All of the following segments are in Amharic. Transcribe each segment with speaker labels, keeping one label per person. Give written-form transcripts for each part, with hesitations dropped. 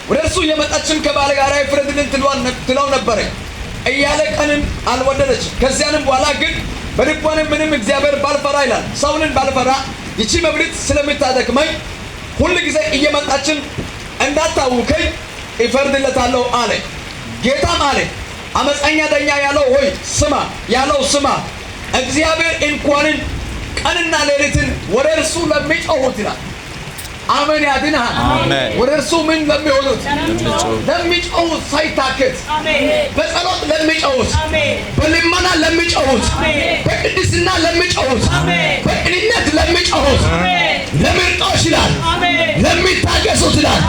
Speaker 1: ወደ እርሱ የመጣችም ከባለ ጋር ይፍረድልን ትለው ነበር እያለ ቀንን አልወደደች። ከዚያንም በኋላ ግን በልቧን ምንም እግዚአብሔር ባልፈራ ይላል ሰውንን ባልፈራ ይቺ መብሊት ስለምታደክመኝ ሁሉ ጊዜ እየመጣችን እንዳታውከኝ ይፈርድለታለሁ አለ። ጌታም አለ አመፀኛ ዳኛ ያለው ሆይ ስማ እግዚአብሔር እንኳን ቀንና ሌሊትን ወደ እርሱ ለሚጮሁት ይላል አሜን ያድናል። ወደ እርሱ ምን ለሚሆኑት ለሚጮሁት ሳይታክት በጸሎት ለሚጮሁት በልመና ለሚጮሁት በቅድስና ለሚጮሁት በቅንነት ለሚጮሁት ለምርጦች ይላል ለሚታገሱት ይላል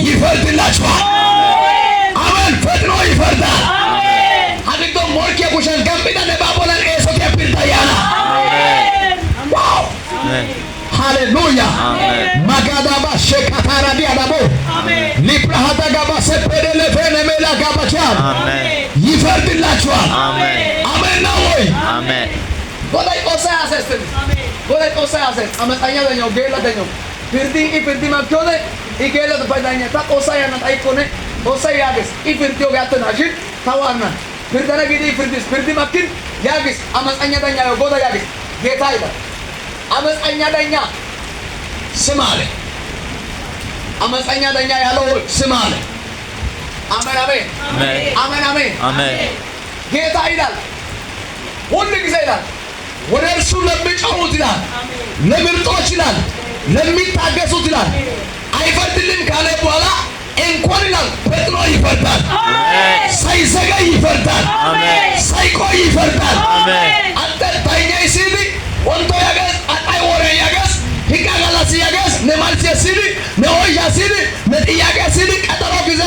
Speaker 1: ይፈርድላችኋል። አሜን ፈጥኖ ይፈርዳል። አድርጎ ሞርኬ ቡሸን ገምቢና ነባቦላን ኤሶቴ ፒርታያና ዋው ሃሌሉያ ማጋዳባ ሸካታራ ዲያዳቦ ሊፕራሃዳ ጋባ ሰፔደለ ፈነሜላ ጋባቻ ይፈርድላችኋል። አሜን ነው ወይ? አሜን ጎላይ ቆሳ ያሰስን ጎላይ ቆሳ ያሰስ አመጣኛ ደኛው ገላ ደኛው ፍርዲ ማክዮነ ይገለ ተፈዳኛ ታቆሳ ያና ታይኮነ ቆሳ ያገስ ይፍርዲዮ ጋተናሽ ታዋና ፍርደና ጊዜ ፍርዲ ማክን ያገስ አመጣኛ ደኛው ጎዳ ያገስ ጌታ ይላል አመፀኛ ዳኛ ስም አለ። አመፀኛ ዳኛ ያለው ስም አለ። አሜን አሜን። ጌታ ይላል ሁሉ ጊዜ ይላል ወደ እርሱ ለሚጮሁት ይላል ለምርጦች ይላል ለሚታገሱት ይላል አይፈርድልም ካለ በኋላ እንኳን ይላል ፈጥኖ ይፈርዳል። ሳይዘገይ ይፈርዳል። ሳይቆይ ይፈርዳል። አንተ ታኛ ሲዲ ወንቶ ያገስ አጣይ ወሬ ያገስ ሂቃጋላስ ያገስ ነማልስ ሲዲ ነሆያ ሲዲ ነጥያቄ ሲዲ ቀጠሮ ጊዜ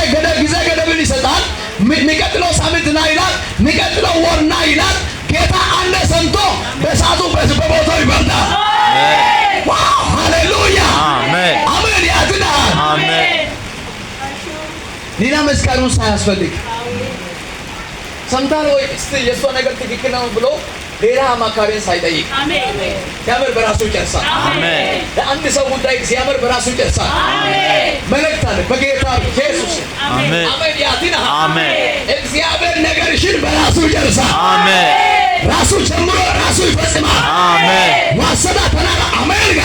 Speaker 1: ገደብን ይሰጣል። ሚቀጥለው ሳምንት ና ይላል። ሚቀጥለው ወር ና ይላል። ጌታ አንደ ሰምቶ በሰዓቱ በቦታው ይፈርዳል። ዋው ሃሌሉያ አሜን ያድናል። ሌላ መስካሩን ሳያስፈልግ ሰምታል ወይ እስቲ የሷ ነገር ትክክል ነው ብሎ ሌላ አማካሪን ሳይጠይቅ እግዚአብሔር በራሱ ይጨርሳል። ለአንድ ሰው ጉዳይ እግዚአብሔር በራሱ ይጨርሳል። መልእክት አለ በጌታ ኢየሱስ አሜን ያድናል። እግዚአብሔር ነገርሽን በራሱ ይጨርሳል። ራሱ ጀምሮ ራሱ ይፈጽማል። ዋሰዳ ተናራ አሜን ጋ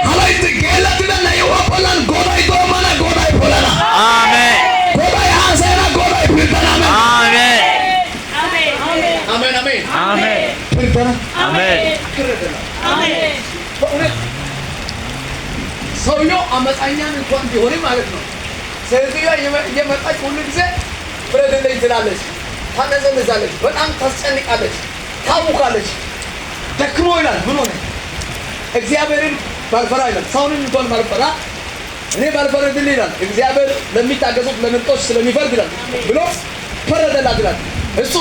Speaker 1: ሀላይት ገለትና የዋቆላን ጎዳይ ዶማና ጎዳይ ፖላና ጎዳይ ሀሰና ጎዳይ ፕሪተና ሰውየው አመፀኛን እንኳን ቢሆን ማለት ነው። ሴትዮዋ እየመጣች ሁሉ ጊዜ ፍረድልኝ ትላለች፣ ታነዘንዛለች፣ በጣም ታስጨንቃለች፣ ታውካለች። ደክሞ ይላል ምን ሆነ እግዚአብሔርን ባልፈራ ይላል ሰውንም እንኳን ባልፈራ እኔ ባልፈረድልኝ ይላል እግዚአብሔር ለሚታገሱት ለምርጦች ስለሚፈርድ ይላል ብሎ ፈረደላት ይላል። እሱ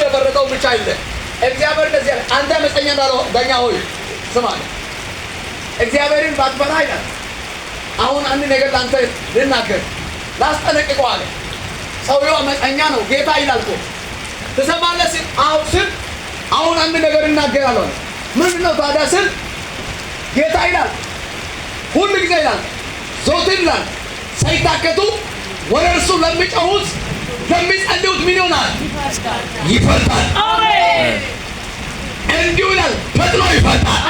Speaker 1: የፈረደው ብቻ አይደለም። እግዚአብሔር እንደዚህ ያለ አንተ አመፀኛ ዳኛ ሆይ ስማ እግዚአብሔርን ባትፈራ ይላል አሁን አንድ ነገር ላንተ ልናገር ላስጠነቅቀው አለ። ሰውየው አመፀኛ ነው ጌታ ይላል እኮ ትሰማለህ? አሁን አንድ ነገር እናገራለሁ። ምንድን ነው ታዲያ ስል ጌታ ይላል ሁሉ ጊዜ ይላል ዘወትር ይላል ሳይታከቱ ወደ እርሱ ለሚጮሁት ለሚጸልዩት ምን ይሆናል? ይፈርዳል። እንዲሁ ይላል ፈጥኖ ይፈርዳል።